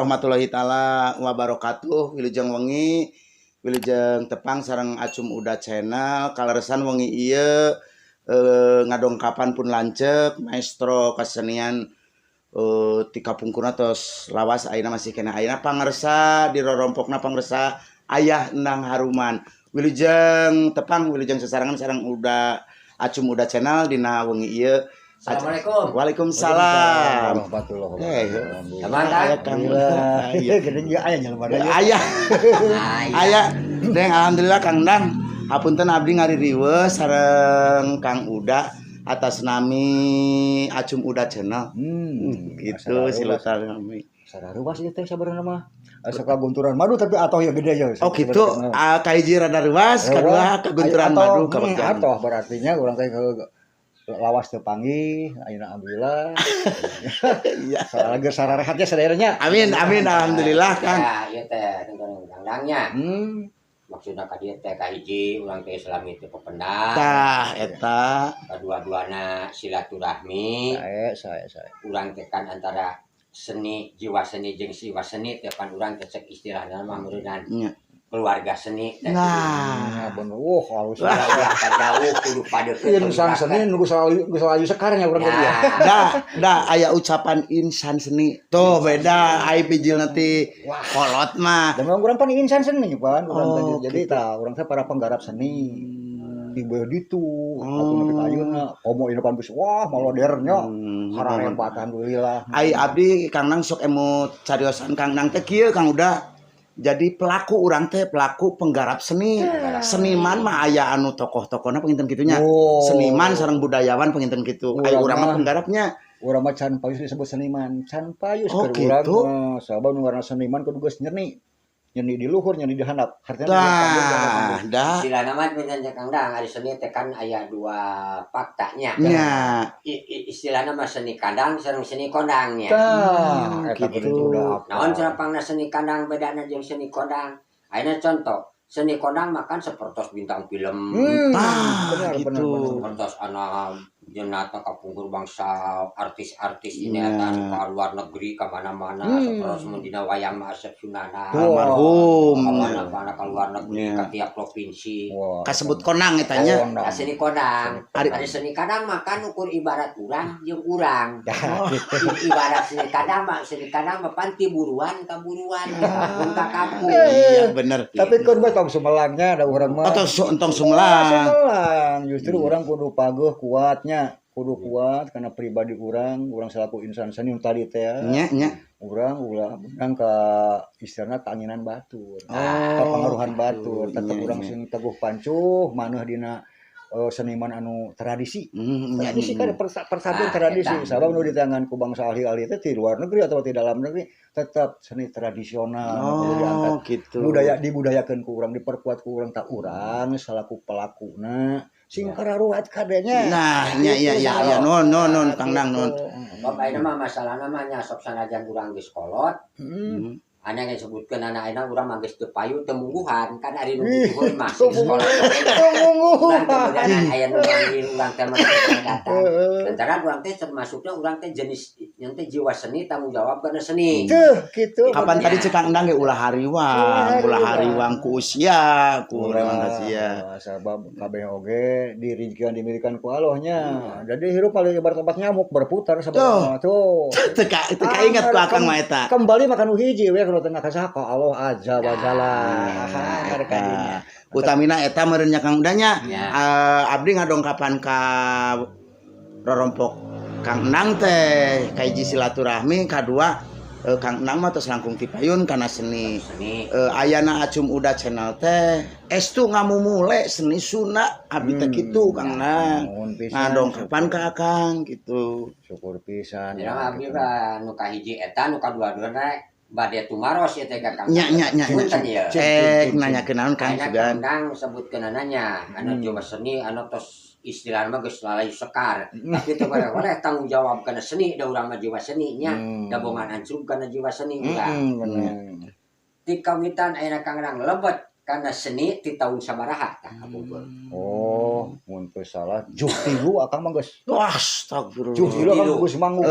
Warahmatullahi taala wabarakatuh. Wilujeng wengi, wilujeng tepang sareng Acum Uda channel. Kaleresan wengi ieu ngadongkapan pun lanceuk maestro kesenian ti kapungkurna tos lawas ayeuna masih kena ayeuna pangarsa di rorompokna pangarsa Ayah Endang Haruman. Wilujeng tepang wilujeng sesarangan sareng Uda Acum Uda channel dina wengi ieu. Assalamualaikum. Waalaikumsalam. Semangat. Aya Deng alhamdulillah Kang Dang. Hapunten abdi ngaririweuh sareng Kang Uda atas nami Acum Uda channel. Gitu silaturahmi. Sararuwas ieu teh sabarana mah. Asuka gunturan madu tapi atoh ya gede ya. Oh gitu. Kahiji rada ruas, kadua kegunturan madu kabagjan. Atoh berartinya urang teh lawas teu panggih, ayeuna alhamdulillah. Iya. Salage sararehatnya saderenya. Amin amin alhamdulillah Kang. Ya, ieu teh tentang undang-undangnya. Maksudna ka dieu teh kahiji urang teh Islami teh pependang. Tah eta Kadua-duana silaturahmi. Sae. Urang teh kan antara seni jiwa seni jeung siwa seni teh kan urang teh cek istilahna mah meureunnan. Keluarga seni teh. Nah, bener. Halus. Jauh kudu padeukeuh. Insan seni nu salayu sekarnya urang teh ya. Da aya ucapan insan seni. Tuh beda ai pijil nanti kolot mah. Dan urang pan insan seni pan urang teh. Jadi gitu. urang teh para penggarap seni. Di beuh ditu atuh nepi ka ayeuna komo ieu pan geus wah modernnya. Hararempat alhamdulillah. Ai abdi Kang Nang sok emu cariosan Kang Nang teh kieu Kang Uda. Jadi pelaku urang teh pelaku penggarap seni. Seniman mah aya anu tokoh-tokohna penginten kitunya. Seniman sareng budayawan penginten kitu. Ai urang mah penggarapnya. Urang mah can payus disebut seniman. Can payus keur gitu. urang sabab nu ngaranna seniman kudu geus nyeni. Nyeni di luhur, nyeni di handap. Dah. Istilahna mah bener Kang Dang, ari seni teh kan aya dua faktanya. Nya. Istilahna mah seni kandang sareng seni kondangnya. Tah, eta gitu. Naon carapangna seni kandang bedana jeung seni kondang? Ayeuna contoh, seni kondang mah kan sapertos bintang film. Benar. Sapertos anak jenata kapungkur bangsa artis-artis ini eta ka luar negeri ka mana-mana sapertos mun dina wayang mah Asep Sunana. Almarhum. Mana-mana ka luar negeri ka tiap provinsi. Kasebut konang eta nya. Seni kondang. Ari seni kandang mah kan ukur ibarat urang jeung urang. Ibarat seni kandang mah panti buruan ka buruan mun ka kampung. Iya bener. Tapi kun tong sumelangnya ada urang mah. Atau entong sumelang. Justru orang kudu paguh kuatnya. Kudu kuat karena pribadi urang selaku insan seni tadi teh ya. Nya. Urang menang ka istilahna tanginan batur. Ka pangaruhan batur, tetep urang sing teguh pancuh maneh dina seniman anu tradisi. Tradisi kan persatuan tradisi. Sabab nu ditangan ku bangsa ahli-ahli teh di luar negeri atau di dalam negeri tetap seni tradisional perlu diangkat. Gitu. Dibudayakeun ku urang, diperkuat ku urang tak urang salaku pelakuna. Sing kararuat kadenya. Nah, ya non Kang Dang non. Bapak mah masalahna mah nya sok sanajan urang geus kolot. Anya yang disebutkan anak anak urang mah geus teu payu teu mungguhan kan ari nu butuh mah sekolah. Mungguhan. Aya nu manggil urang teh mah datang. Lantaran urang teh termasukna urang teh jenis yang teh jiwa seni tanggung jawab kana seni. Tuh gitu. Kapan tadi cek Kang Dang ge ulah hariwang ku usia ku urang sia. Sabab kabeh oge dirijikeun dimilikan ku Allahnya. Jadi hirup paling ibarat tempat nyamuk berputar sabarana tuh. Teka ingat ku akang mah eta. Kembali makan hiji we kalau tengah kasah ka Allah azza wa jalla. Utamina eta meureun nya Kang Udanya. Abdi ngadongkapan ka rorompok Kang Nang teh kahiji silaturahmi, kadua Kang Nang mah tos langkung ti payun kana seni. Ayana Acum Uda channel teh estu ngamumule seni Sunda abdi teh kitu Kang Nang. Ngadongkapan ka Akang gitu. Syukur pisan. Ya abdi nu kahiji eta nu kadua-duana bade tumaros ya teh Kang. Nya. Punten ieu. Cek nanyakeun naon Kang Sugan. Kang sebutkeun nanya, anu jiwa seni anu tos istilahna mah geus lalayu sekar. Tapi teu boleh tanggung jawab kana seni da urang mah jiwa seni nya. Da bongan ansub kana jiwa seni urang. Bener. Ti kawitan ayeuna Kang Rang lebet kana seni ti taun sabaraha tah kapungkur. Mun teu salah juh tilu akang mah geus. Astagfirullah. Juh tilu akang geus manggung.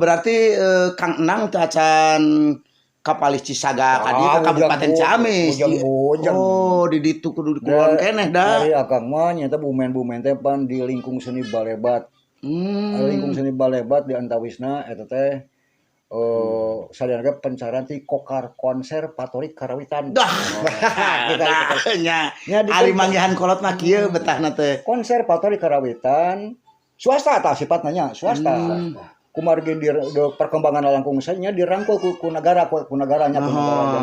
Berarti Kang Nang teh acan Kapalih Cisaga ka dieu ka Kabupaten Ciamis. Bujang. Oh, di ditu kudu dikeluaran keneh da. Dari akang mah nya teh bumen-bumen teh pan di lingkung seni Balebat. Lingkung seni Balebat di antawisna eta teh sadayana pencaran ti kokar konservatori karawitan. Dah. Nya ari manggihan kolot mah kieu betahna teh. Konservatori karawitan swasta tah sifatna nya, swasta. Kumargi di perkembangan langkung nya dirangkul ku negaranya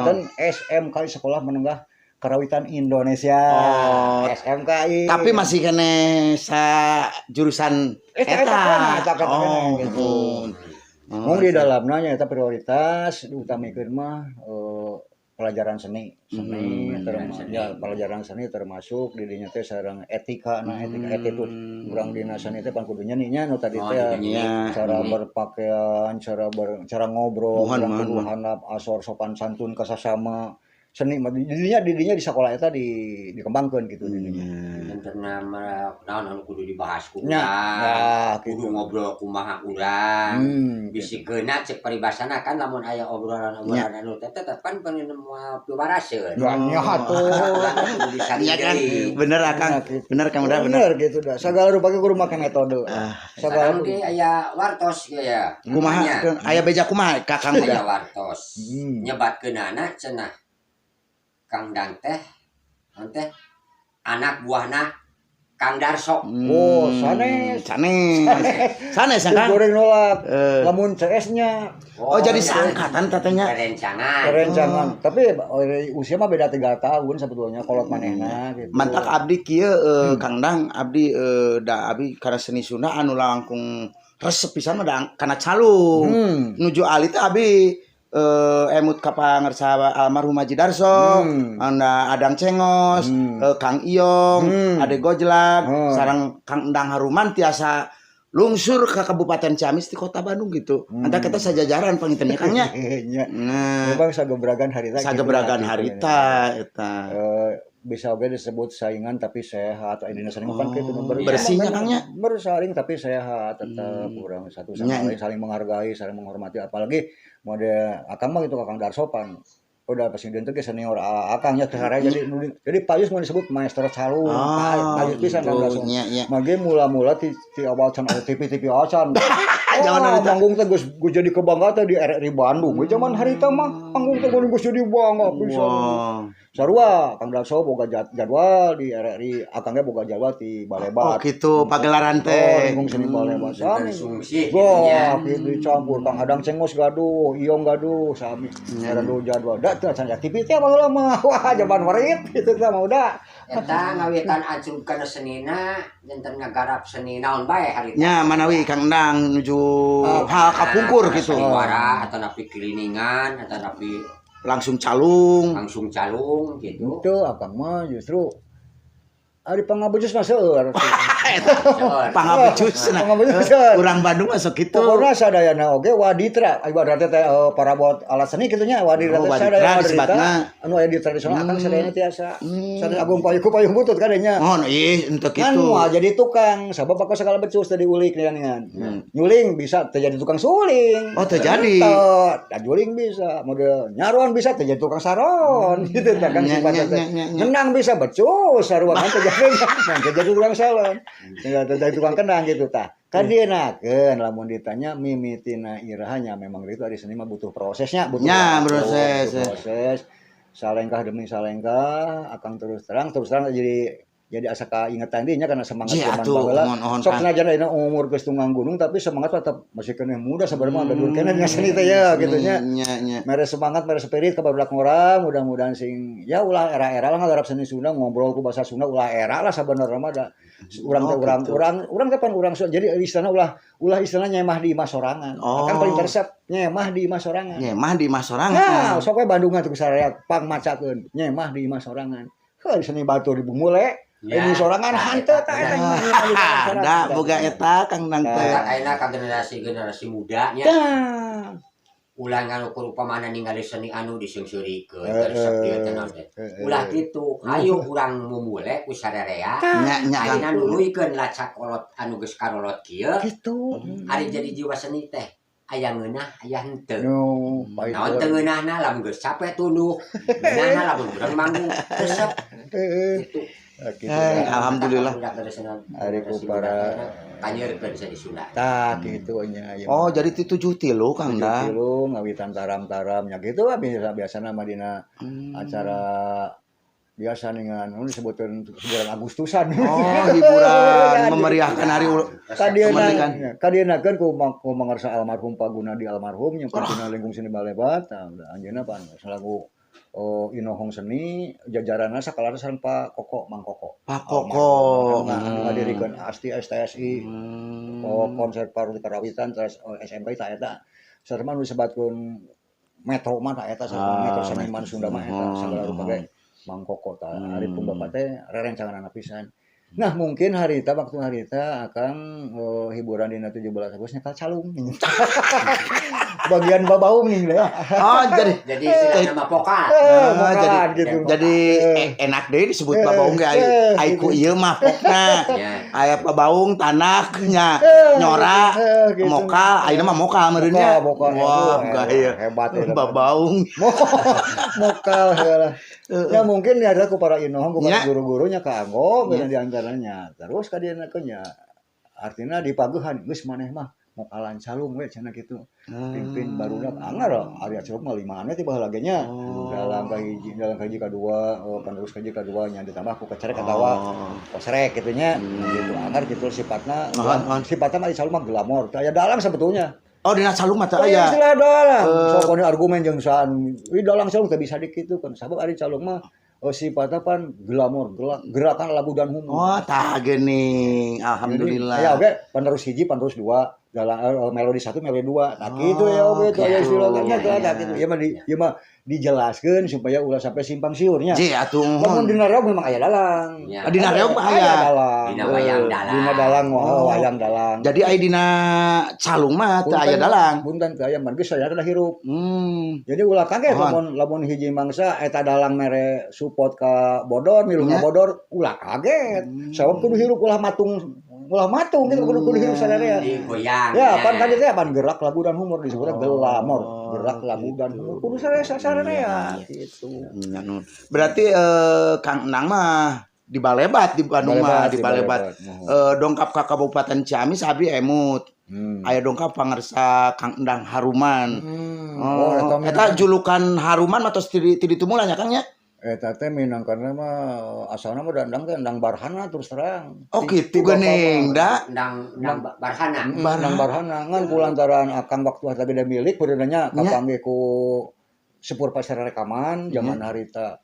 dan SMK Sekolah Menengah Karawitan Indonesia. SMKI. Tapi masih kene sa jurusan eta gitu. Mung di dalamna nya eta prioritas diutamikeun mah pelajaran seni pelajaran seni termasuk di dinya teh sareng etika attitude urang dina seni teh pan kudu nyeninya nu tadi teh cara berpakaian cara ngobrol kudu handap asor sopan santun ka sasama seni didinya di sekolah eta dikembangkeun gitu didinya tenterna naon anu kudu dibahas ku urang kudu ngobrol kumaha urang bisikeunna cek paribasana kan lamun aya obrolan-obrolan anu teh tetep kan pibaraseun nya atuh nya kan bener Akang bener gitu dah sagala rupa kudu make metode sagala ge aya wartos ge ya kumaha aya beja kumaha Kakang aya wartos nyebatkeunana cenah Kang Dang teh anak buahna Kang Darso. Oh, sanes Kang. Goreng nolak. Lamun CS-nya. Oh, jadi seangkatan katanya. Kerencangan. Tapi usia mah beda 3 tahun sebetulnya kolot manehna gitu. Mantak abdi kieu Kang Dang, abdi abdi karena seni Sunda anu langkung resep pisan mah kana calung. Nuju ali teh abdi emut ka pangarsa almarhum Haji Darso, anda Adang Cengos, Kang Iyong, Ade Gojlak, sareng Kang Endang Haruman tiasa lungsur ke Kabupaten Ciamis di Kota Bandung gitu. Anta kita sajajaran pangintennya Kangnya. Nah, memang sagebragan harita. Sagebragan harita eta. Bisa oke disebut saingan tapi sehat. Indonesia ini kan gitu bersihnya Kangnya. Bersaing tapi sehat tetap kurang satu sama lain saling menghargai, saling menghormati apalagi mode Akang mah gitu Kang Darso pan udah presiden teh senior Akangnya kesaraya jadi Payus mau disebut maestro calung Payus pisan Kang Darso mage mula-mula ti awal can TV acan zaman panggung teh geus jadi kebanggaan teh di RRI Bandung zaman harita mah panggung teh geus jadi bangga pisan sarua Kang Darso boga jadwal di RRI Akangnya boga jadwal di Balebat gitu pagelaran teh lingkung seni Balebat sami wah kitu campur Kang Adang Cengos gaduh Iyong gaduh sami gaduh jadwal da teh aktivitas apa heula mah wah zaman warit kitu teh mah udah eta ngawitan acungkeun senina janten ngagarap seni naon bae harita nya manawi Kang Endang nuju hal kapungkur gitu suara atau napi keliningan atau napi langsung calung gitu itu Akang mah justru ari pangabujus mah seueur pangabujus urang Bandung masuk kitu pokona sadayana oge waditra ibaratna teh parabot alat seni kitu nya waditra sadayana disebutna anu aya di tradisional Akang sadayana tiasa sadaya agung payung butut ka nya oh ieu entuk kitu kan jadi tukang sabab bakal segala becus teh diulik dengan nyuling bisa teh jadi tukang suling oh teh jadi da juling bisa model nyaruan bisa teh jadi tukang saron gitu kan sifatna teh ngenang bisa becus saruan teh jadi tukang salon jadi tukang kenang gitu tah kan dia nakeun lamun ditanya mimitina irahnya memang itu ari seni mah butuh prosesnya proses salengkah demi salengkah Akang terus terang jadi asa kaingetan dinya karena semangat zaman baheula sok senajan ayeuna umur geus tunggang gunung tapi semangat tetap masih kena muda sabarema ada dulur kena nya seni teh ya gitu nya mere semangat mere spirit ka barudak urang mudah-mudahan sing ya ulah era-era lah ngagarap seni Sunda ngobrol ku bahasa Sunda ulah era lah sabenerna mah da urang teh pan urang jadi istilahna ulah istilahnya nyemah di imah sorangan kan paling resep nyemah di imah sorangan nah sok we Bandungan teh saraya pangmacakeun nyemah di imah sorangan heuh seni batu di Bumule ini sorangan hanteu tah eta ada boga eta Kang Dang teh ayeuna ka generasi muda nya ulah anu kurupamana ningali seni anu diseungseurikeun resep dieu teh naon teh ulah kitu hayu urang mumule ku sadarea ayeuna nuluykeun lacak kolot anu geus karolot kieu kitu ari jadi jiwa seni teh aya ngeunah aya henteu. Pahit. Naon teu ngeunahna lamun geus capek tuluh. Ngeunahna lamun urang manggung resep. Itu. Gitu. Alhamdulillah. Ari ku para kanyeurkeun bisa disunat. tah kitu nya. Oh, jadi itu 7 tilu Kang da. Tilu ngawitan taram-taram nya gitu lah biasana mah dina acara biasa dengan disebutkan bulan Agustusan. Oh, hiburan memeriahkan hari kemerdekaan. Kadieuna kan ku mangarsa almarhum Pak Gunadi almarhum yang pimpinan lingkung seni Balebat. Anjeunna pan salaku inohong seni jajaranna sakala sareng Pak Koko Mang Koko. Pak Koko ngadirikeun ASTI STSI. Konser parodi karawitan terus SMP ta eta. Sareng nu disebatkeun metro mah ta eta metro seniman Sunda mah eta sagala rupa ge. Mang Koko ta aripun bapak teh rerencangan pisan. Nah, mungkin waktu harita akan hiburan dina 17 Agustus nyekal calung. Bagian babaung nih ya. Oh, jadi istilah nama pokal. Jadi enak deh disebut babaung ge ai ku ieu mah pokna. Aya babaung tanahnya nyora mokal ayeuna mah mokal meureun nya. Wah, gaya hebat ya babaung. Mokal heula. Ya mungkin ada ku para inohong ku para guru-gurunya kaanggo di antaranya. Terus ka dieu nya artina dipaguhan geus maneh mah mokalan calung we cenah kitu. Pimpin barudak anggar ari aculuk mah 5 ane ti baheula ge nya. Dalam kahiji kadua penerus kahiji kadua nya ditambah ku kecerek atawa kosrek kitu nya. Gitu anggar kitu sifatna mah calung mah glamor. Aya dalang sebetulnya. Oh, dina calung mah teu aya. Istilah dalang. Sokone argumen jeung saan. Wi dalang calung teu bisa dikitukeun. Sabab ari calung mah sifatna pan glamor, gerakan lagu dan humor. Oh, tah geuning. Alhamdulillah. Ya oge, penerus hiji, penerus dua, dalang melodi 1, melodi 2. Nah, kitu ya oge itu aya istilahnya teh ada kitu. Ieu mah dijelaskeun supaya ulah sampai simpang siurnya. Ji atuh. Lamun dina reog memang aya dalang. Dina reog mah aya dalang. Dina wayang dalang. Dina dalang wayang dalang. Jadi aya dina calung mah teu aya dalang. Punten teu aya mah geus aya hirup. Jadi ulah kaget lamun hiji mangsa eta dalang mere support ka bodor, miluna bodor ulah kaget. Sabab kudu hirup ulah matung gitu kudu hirup sadarea. Goyang. Ya, pan tadi teh pan gerak lagu dan humor disebutnya glamor. Gerak lagu dan humor kudu sadarea gitu. Berarti Kang Enang mah di Balebat di Bandung mah di Balebat. Dongkap ka Kabupaten Ciamis abdi emut. Aya dongkap pangarsa Kang Endang Haruman. Eta julukan Haruman atau ti tumula nya Kang nya? Eta teh minangkana mah asalna mah dandang teh endang barhana terus terang. Oh gitu geuning da. Endang barhana. Endang barhana ngan kulantaran akang waktu harta gede milik beunanya kapangge ku sepur pasar rekaman zaman harita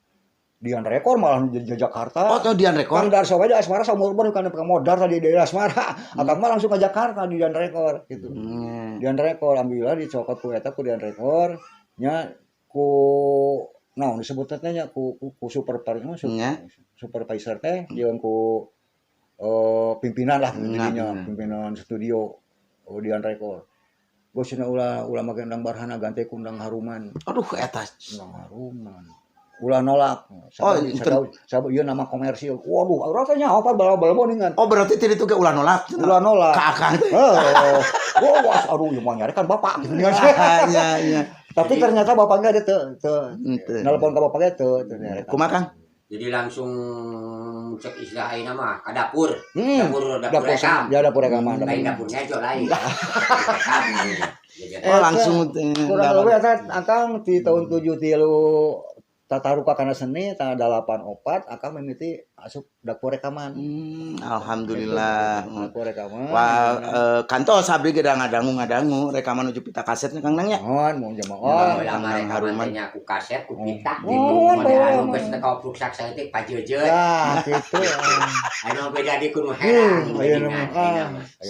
Dian Rekor malah di Jakarta. Oh, tuh Dian Rekor. Kang Darso aja Asmara saumur umur kan modal tadi di daerah Asmara. Akang mah langsung ke Jakarta di Dian Rekor gitu. Dian Rekor alhamdulillah dicokot ku eta ku Dian Rekor nya ku naon disebutna teh nya ku supervisor teh jeung ku pimpinan lah pimpinan studio Dian Rekor. Bosna ulah make endang barhana ganti ku endang Haruman. Aduh eta endang Haruman. Ulah nolak. Sabab ieu nama komersil. Waduh, rasanya apa bala-bala moningan. Oh, berarti tadi itu ge ulah nolak. Ulah nolak. Ka akang. Aduh, ieu mah nyarikan bapak gitu nya. Iya. Tapi ternyata bapaknya ada teu nelpon ka bapaknya teu kumaha Kang? Jadi langsung cek istilah ayeuna mah ka dapur. Dapur rekam. Ya dapur rekaman. Lain dapurnya aja lain. Oh, langsung kurang lebih akang di tahun 73 tataruka kana seni tanggal 84 akang mimiti asup dapur rekaman. Alhamdulillah. Dapur rekaman. Wah, kantos abdi ge ngadangu rekaman nuju pita kasetnya Kang Nang nya. Mau jamaah. Kang Haruman nya ku kaset ku pita gitu. Model geus teu kaupruk saksa teh pajejeut. Ya, kitu. Anu beda di kudu herang.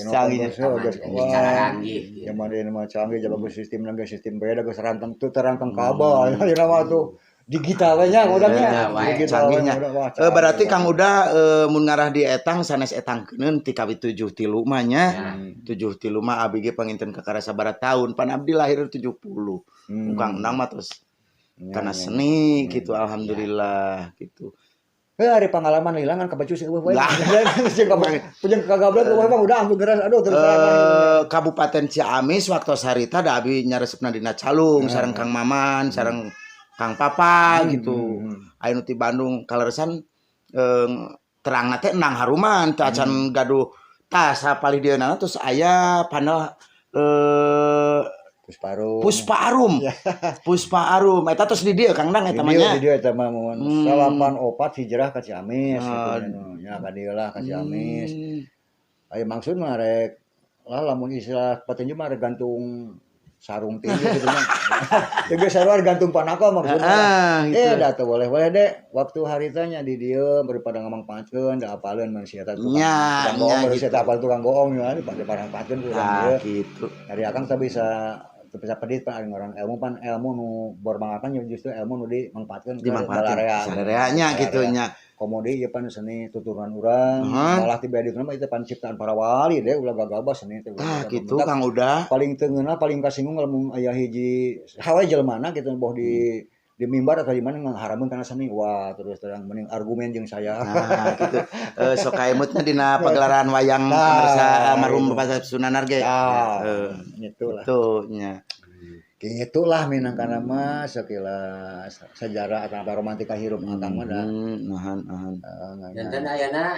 Canggih cara canggih. Yang mana ini mah canggih jaga sistem nangge sistem beda geus ranteng teu terangteng kabel. Ayeuna mah tuh digitalnya modalnya canggihnya. Berarti Kang udah mun ngarah di etang sanes etangkeun ti kawit 7 tilu mah nya. 7 tilu mah abdi ge panginten kakara sabaraha tahun. Pan abdi lahir 70. Kang Enang mah terus kana seni gitu alhamdulillah gitu. Hari pengalaman hilangan ke baju sih eueuh we. Lah. Punya kagablek eueuh mah udah ampun geras aduh terus Kabupaten Ciamis waktu sarita da abi nyaresepna dina calung sareng Kang Maman sareng Kang Papa gitu. Aya nu ti Bandung kaleresan terangna teh Nang Haruman teh acan gaduh tah sapalideunana terus aya panah Puspa Arum. Puspa Arum eta terus di dieu Kang Dang eta mah nya. Di dieu eta mah mun 84 hijrah ka Ciamis gitu nya ka dieu lah ka Ciamis. Aya maksud mah rek lah lamun istilah petinju mah gantung sarung tinggi gitu mah. Teu sarua gantung panaka maksudna. Gitu. Da teu boleh deh waktu haritanya di dieu daripada ngamangpaatkeun da apaleun manusia eta tukang goong gitu. eta apal tukang goong ya daripada parangpaatkeun urang dieu. Gitu. Dari akang teh bisa pedit pan ari orang ilmu nu bermanfaatkan justru ilmu nu dimanfaatkeun sadareanya gitu nya. Komodi ieu pan seni tuturan urang malah ti beda mah itu pan ciptaan para wali deh ulah gagabah seni teh. Gitu Kang udah. Paling teu ngeunah paling kasinggung lamun aya hiji hawe jelmana gitu boh di mimbar atau di mana ngaharameun kana seni wah terus terang mending argumen jeung saya. Gitu. Sok kaemutna dina pagelaran wayang ngarsa almarhum Bapak Sunanar ge. Itulah. Tuh nya. Gitulah minangkana mah sakilas sejarah atau romantika hirup akang mah da. Nahan. Dan ayeuna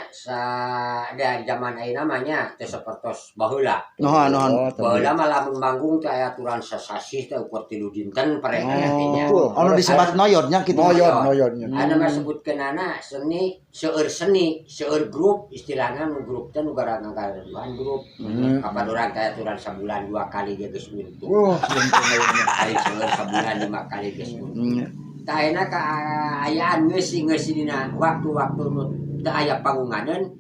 dari zaman ayeuna mah nya teu sapertos baheula. Nahan. Baheula mah lamun manggung teh aya aturan sasasih teh ukur 3 dinten parengan artinya. Anu disebat noyodnya gitu. Noyodnya. Anu mah sebutkeunana seni, seueur grup istilahna nu grup teh nu garang-garang grup. Kapan urang teh aturan sabulan 2 kali dia geus untung. Ari seueur sabulan 5 kali geus untung. Tah ayeuna kaayaan geus dina waktu-waktu nu teu aya pangunganeun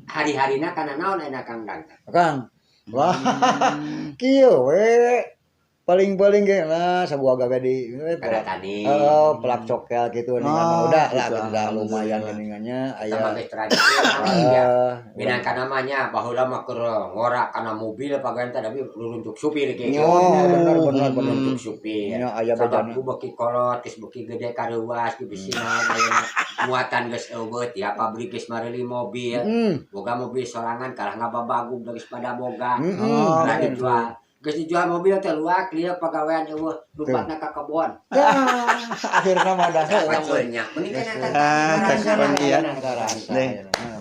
hari-harina kana naon ayeuna Kang Dang? Kang. Wah. Kieu we paling-paling ge lah sabuah gawe di tani. Pelak cokel gitu ningan udah lah udah lumayan geningannya aya. Sama geus tradisi minangka namanya baheula mah keur ngora kana mobil pagawean teh tapi luruntuk supir ge. Bener luruntuk supir. Aya bejana. Sabab beuki kolot geus beuki gede kareuwas di bisinan ayeuna muatan geus eueuh ya pabrik geus mareli mobil. Boga mobil sorangan kalah ngababagug geus pada boga. Nah dijual. Geus dijual mobil teh luak lieu pagawean eueuh lupatna ka kebon. Akhirna mah da Paculnya. Mending kan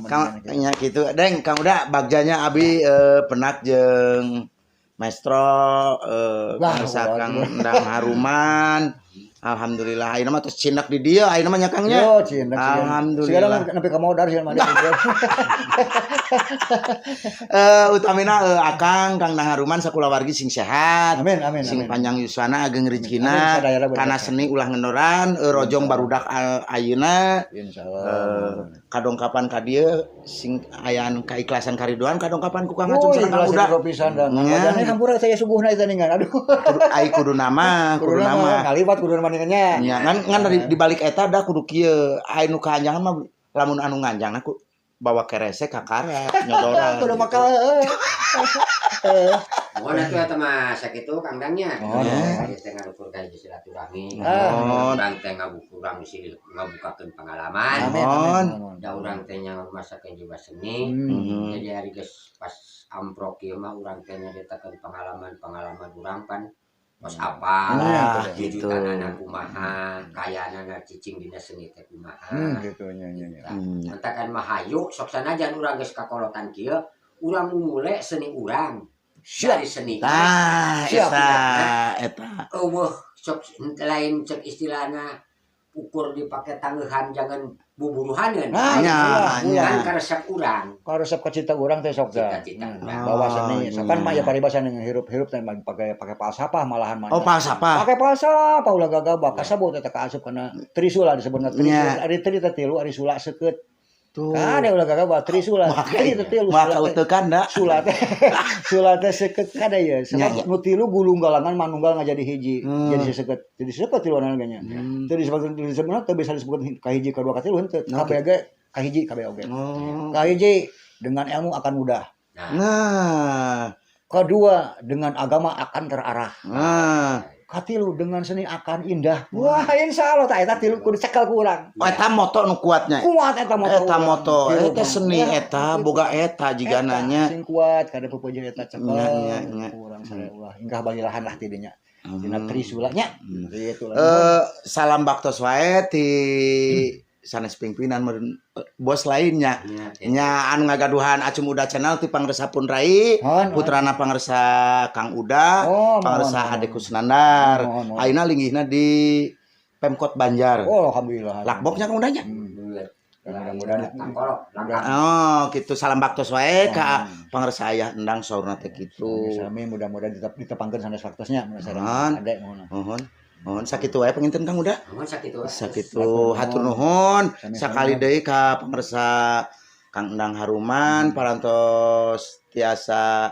Kang nya kitu. Deng Kang udah bagjanya abi penak jeung maestro Kang Dang Haruman. Alhamdulillah ayeuna mah tos cindak di dieu ayeuna mah nya Kang nya. Yo cindak. Alhamdulillah. Sigana nepi ka modar sieun mah dia. Utamina Akang Kang Dang Haruman sakulawargi sing sehat. Amin. Sing panjang yuswana ageng rezekina kana seni ulah ngendoran rojong barudak ayeuna. Insyaallah. Kadongkapan ka dieu sing ayaan keikhlasan kariduan kadongkapan ku Kang Acung sareng Kang Uda. Pisan dan. Jane hampura saya subuhna eta ningan. Aduh. Kudu nama. Kaliwat kudu manehnya. Ya kan di balik eta da kudu kieu. Aya nu kahanjangan mah lamun anu nganjangna ku bawa kerese ka karet nyodoran. Kudu makal. Mohon atuh eta mah sakitu Kang Dangnya. Ieu teh ngarukur ka silaturahmi. Urang teh ngabukurang ngabukakeun pengalaman. Da urang teh nya masakeun jiwa seni. Jadi ari geus pas amprok ieu mah urang teh nyaritakeun pengalaman urang pan. Pas apa gitu tanana kumaha kayana cicing dina seni teh kumaha gitu nya. Mantakan mah hayu sok sanajan urang geus kakolotan kieu urang mule seni urang dari seni eta eueuh sok lain cek istilahna ukur dipake tangeuhan jangan buburuhaneun kan karesep urang karesep ka cita urang teh sok bawa seni sokan mah ya paribasan yang hirup-hirup teh pakai falsafah malahan mah falsafah pakai falsafah ulah gagabah kasabut eta kaasup kana trisula disebutna trisula ari tri teh tilu ari sula seukeut kan ulah gagabah trisula ari teh tilu maka uteukan da sula teh seukeut kada ye nu tilu gulung galangan manunggal ngajadi hiji jadi seukeut tiluan nya teu disebutna teu bisa disebut ka hiji ka dua ka tilu henteu kabeh ge ka hiji kabeh oge ka hiji dengan ilmu akan mudah kedua dengan agama akan terarah katilu dengan seni akan indah. Wah, insyaallah tak eta tilu kudu cekel ku urang. Oh, eta moto nu kuatnya. Kuat eta moto. Eta moto, Tilu, eta seni Bang. eta boga eta jiga Eta nanya. sing kuat kada pupujeun eta cekel. Nya. Urang sare ulah inggah balilahan lah ti dinya. Dina Trisula nya. Gitu lah. Salam baktos wae ti sanes pimpinan bos lainnya. Nya anu ngagaduhan Acum Uda Channel ti Pangresa Pun Rai, putrana Pangresa Kang Uda, Pangresa Ade Kusnandar. Ayeuna linggihna di Pemkot Banjar. Oh, alhamdulillah. Lakboknya Kang Udanya. Mudah-mudahan Oh, gitu salam baktos wae ka Pangresa aya endang saurna teh kitu. sami mudah-mudahan ditepangkeun sanes faktosnya Mohon. ade mohon. Mohon sakitu wae panginten Kang Uda. Mohon sakitu. Sakitu hatur nuhun sakali deui ka Pangresa Kang Endang Haruman parantos tiasa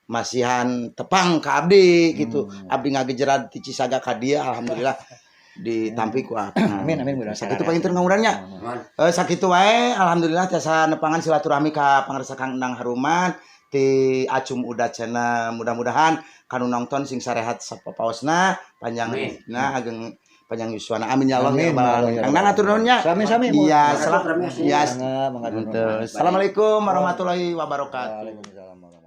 masihan tepang ka abdi gitu. Abdi ngagejerat ti Cisaga ka dieu alhamdulillah ditampi ku Amin mudah-mudahan. sakitu panginten Kang Udanya. Sakitu wae alhamdulillah tiasa nepangan silaturahmi ka Pangresa Kang Endang Haruman ti Acum Uda Channel. Mudah-mudahan kanu nonton sing sarehat sapapaosna panjang na ageng panjang yuswana amin ya Allah ya rabbal alamin. Kang atur nuhunnya. Sami-sami. Iya, Assalamualaikum Assalamualaikum warahmatullahi wabarakatuh. Waalaikumsalam.